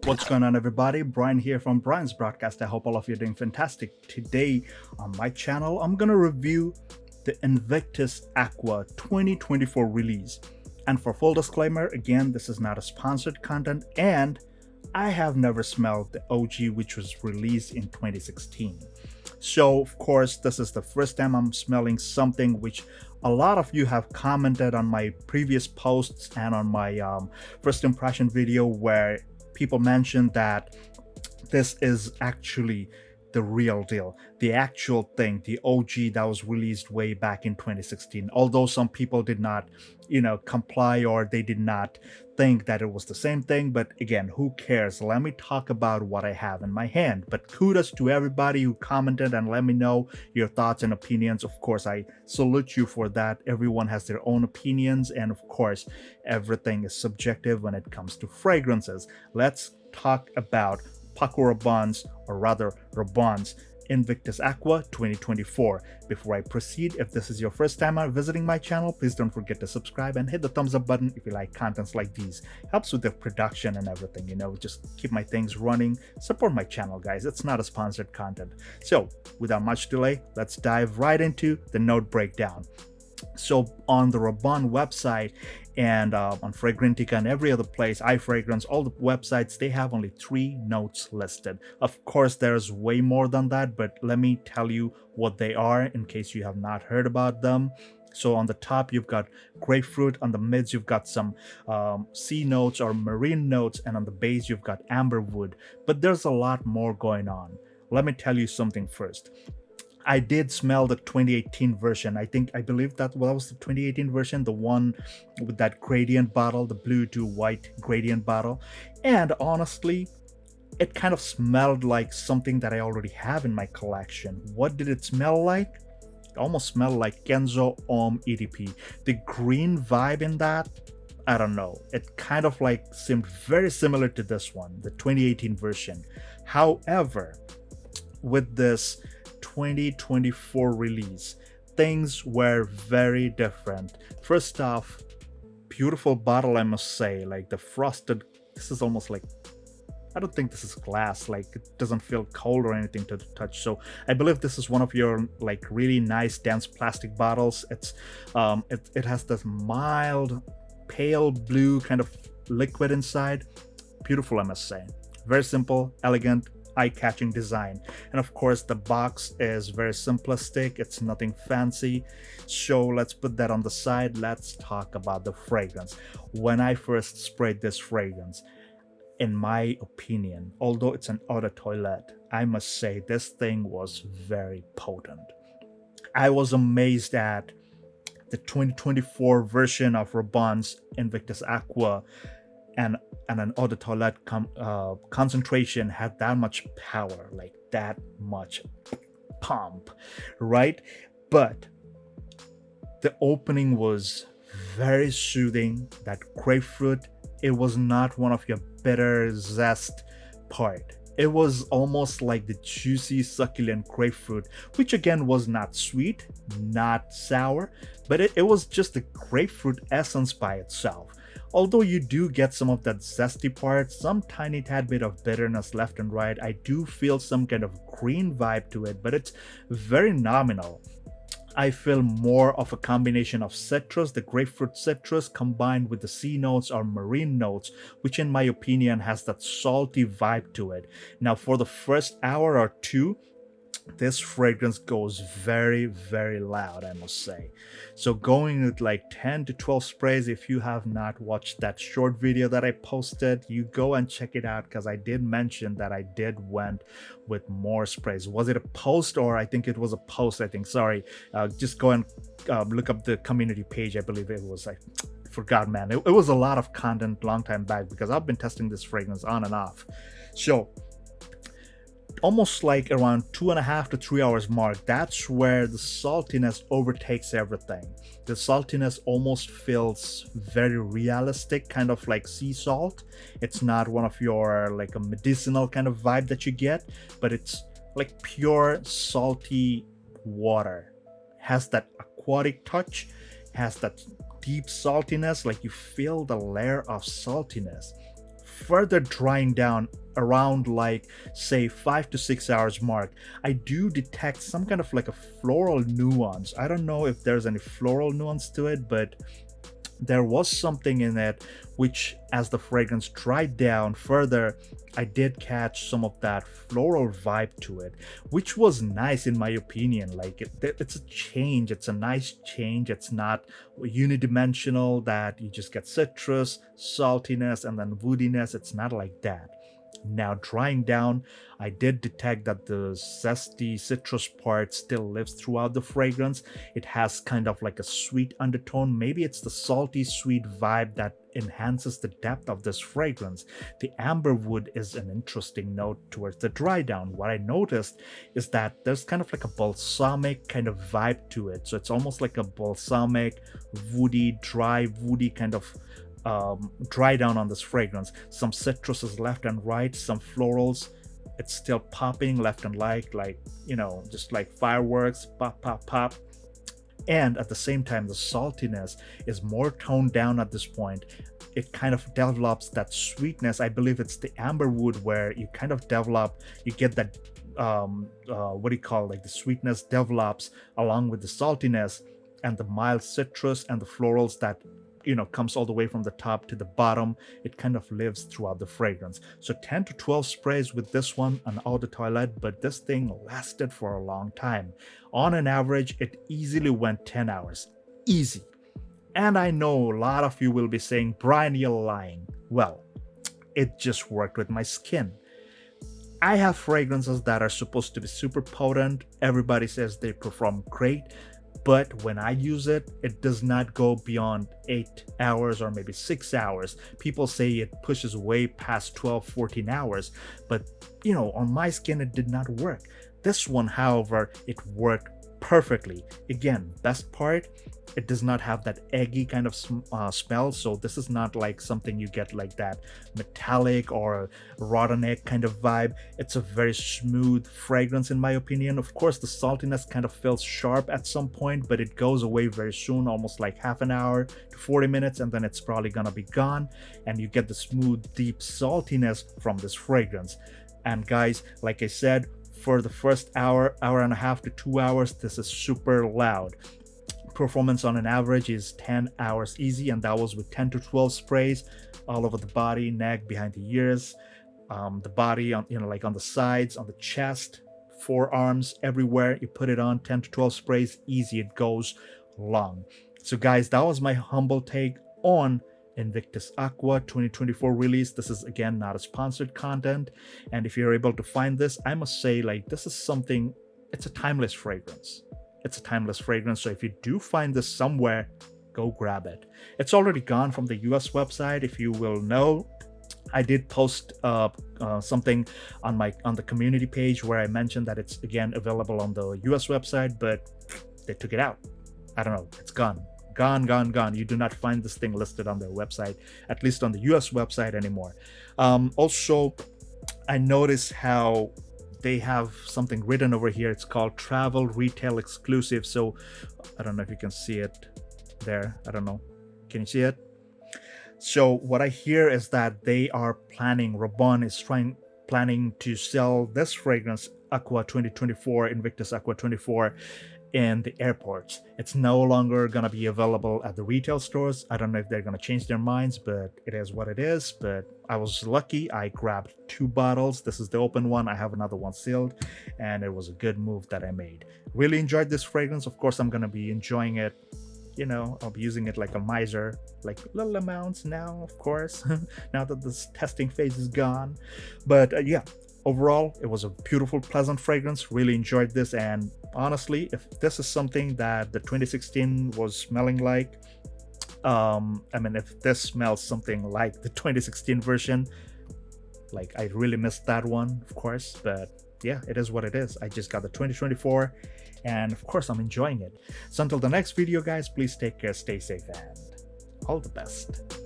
What's going on, everybody? Brian here from Brian's Broadcast. I hope all of you are doing fantastic. Today on my channel, I'm going to review the Invictus Aqua 2024 release. And for full disclaimer, again, this is not a sponsored content, and I have never smelled the OG, which was released in 2016. So, of course, this is the first time I'm smelling something which a lot of you have commented on my previous posts and on my first impression video, where people mentioned that this is actually the real deal, the actual thing, the OG that was released way back in 2016. Although some people did not, comply, or they did not think that it was the same thing. But again, who cares? Let me talk about what I have in my hand. But kudos to everybody who commented and let me know your thoughts and opinions. Of course, I salute you for that. Everyone has their own opinions, and of course, everything is subjective when it comes to fragrances. Let's talk about Paco Rabanne's, or rather Rabanne's, Invictus Aqua 2024. Before I proceed, if this is your first time visiting my channel, please don't forget to subscribe and hit the thumbs up button if you like contents like these. Helps with the production and everything, just keep my things running. Support my channel, guys. It's not a sponsored content. So without much delay, let's dive right into the note breakdown. So on the Rabanne website and on Fragrantica and every other place, iFragrance, all the websites, they have only 3 notes listed. Of course, there's way more than that, but let me tell you what they are in case you have not heard about them. So on the top, you've got grapefruit. On the mids, you've got some sea notes or marine notes. And on the base, you've got amberwood. But there's a lot more going on. Let me tell you something first. I did smell the 2018 version. I believe that was the 2018 version, the one with that gradient bottle, the blue to white gradient bottle. And honestly, it kind of smelled like something that I already have in my collection. What did it smell like? It almost smelled like Kenzo Homme EDP. The green vibe in that, I don't know. It kind of like seemed very similar to this one, the 2018 version. However, with this 2024 release, things were very different. First off, beautiful bottle, I must say. Like the frosted, this is almost like, I don't think this is glass, like it doesn't feel cold or anything to the touch. So I believe this is one of your like really nice dense plastic bottles. It's it has this mild pale blue kind of liquid inside. Beautiful, I must say. Very simple, elegant, eye-catching design. And of course, the box is very simplistic. It's nothing fancy. So let's put that on the side. Let's talk about the fragrance. When I first sprayed this fragrance, in my opinion, although it's an eau de toilette, I must say this thing was very potent. I was amazed at the 2024 version of Rabanne's Invictus Aqua, and an eau de toilette concentration had that much power, like that much pump, right? But the opening was very soothing. That grapefruit, it was not one of your bitter zest part. It was almost like the juicy, succulent grapefruit, which again was not sweet, not sour, but it was just the grapefruit essence by itself. Although you do get some of that zesty part, some tiny tad bit of bitterness left and right, I do feel some kind of green vibe to it, but it's very nominal. I feel more of a combination of citrus, the grapefruit citrus, combined with the sea notes or marine notes, which in my opinion has that salty vibe to it. Now for the first hour or two, this fragrance goes very, very loud, I must say. So going with like 10 to 12 sprays, if you have not watched that short video that I posted, you go and check it out, because I did mention that I did went with more sprays. Was it a post, or I think it was a post, sorry. Just go and look up the community page. I believe it was, I forgot, man. It was a lot of content long time back, because I've been testing this fragrance on and off. So almost like around 2.5 to 3 hours mark, that's where the saltiness overtakes everything. The saltiness almost feels very realistic, kind of like sea salt. It's not one of your like a medicinal kind of vibe that you get, but it's like pure salty water. Has that aquatic touch, has that deep saltiness, like you feel the layer of saltiness. further drying down around like say 5 to 6 hours mark, I do detect some kind of like a floral nuance. I don't know if there's any floral nuance to it, but there was something in it which, as the fragrance dried down further, I did catch some of that floral vibe to it, which was nice in my opinion. Like it's a change, it's a nice change. It's not unidimensional that you just get citrus, saltiness, and then woodiness. It's not like that. Now drying down, I did detect that the zesty citrus part still lives throughout the fragrance. It has kind of like a sweet undertone. Maybe it's the salty sweet vibe that enhances the depth of this fragrance. The amber wood is an interesting note towards the dry down. What I noticed is that there's kind of like a balsamic kind of vibe to it. So it's almost like a balsamic, woody, dry, woody kind of dry down on this fragrance. Some citruses left and right, some florals. It's still popping left and right, like, you know, just like fireworks, pop, pop, pop. And at the same time, the saltiness is more toned down at this point. It kind of develops that sweetness. I believe it's the amberwood where you kind of develop, you get that, what do you call, like the sweetness develops along with the saltiness and the mild citrus and the florals that, you know, comes all the way from the top to the bottom. It kind of lives throughout the fragrance. So 10 to 12 sprays with this one on Eau de Toilette, but this thing lasted for a long time. On an average, it easily went 10 hours. Easy. And I know a lot of you will be saying, Brian, you're lying. Well, it just worked with my skin. I have fragrances that are supposed to be super potent. Everybody says they perform great. But when I use it, it does not go beyond 8 hours or maybe 6 hours. People say it pushes way past 12, 14 hours. But, you know, on my skin, it did not work. This one, however, it worked perfectly. Again, best part, it does not have that eggy kind of smell. So this is not like something you get like that metallic or rotten egg kind of vibe. It's a very smooth fragrance in my opinion. Of course, the saltiness kind of feels sharp at some point, but it goes away very soon, almost like half an hour to 40 minutes, and then it's probably gonna be gone. And you get the smooth, deep saltiness from this fragrance. And guys, like I said, for the first hour and a half to 2 hours, this is super loud. Performance on an average is 10 hours easy, and that was with 10 to 12 sprays all over the body, neck, behind the ears, the body, on, you know, like on the sides, on the chest, forearms, everywhere. You put it on, 10 to 12 sprays, easy. It goes long. So guys, that was my humble take on Invictus Aqua 2024 release. This is again not a sponsored content, and if you're able to find this, I must say, like, this is something, it's a timeless fragrance. It's a timeless fragrance. So if you do find this somewhere, go grab it. It's already gone from the US website. If you will know, I did post something on the community page where I mentioned that it's again available on the US website, but they took it out. I don't know, it's gone. Gone. You do not find this thing listed on their website, at least on the US website anymore. Also, I noticed how they have something written over here. It's called travel retail exclusive. So I don't know if you can see it there. I don't know. Can you see it? So what I hear is that they are planning, Rabanne is planning to sell this fragrance, Aqua 2024, Invictus Aqua 24, in the airports. It's no longer gonna be available at the retail stores. I don't know if they're gonna change their minds, but it is what it is. But I was lucky. I grabbed 2 bottles. This is the open one. I have another one sealed, and it was a good move that I made. Really enjoyed this fragrance. Of course, I'm gonna be enjoying it. You know, I'll be using it like a miser, like little amounts now, of course, now that this testing phase is gone. But yeah, overall, it was a beautiful, pleasant fragrance. Really enjoyed this. And honestly, if this is something that the 2016 was smelling like, I mean, if this smells something like the 2016 version, like, I really missed that one, of course. But yeah, it is what it is. I just got the 2024, and of course, I'm enjoying it. So until the next video, guys, please take care, stay safe, and all the best.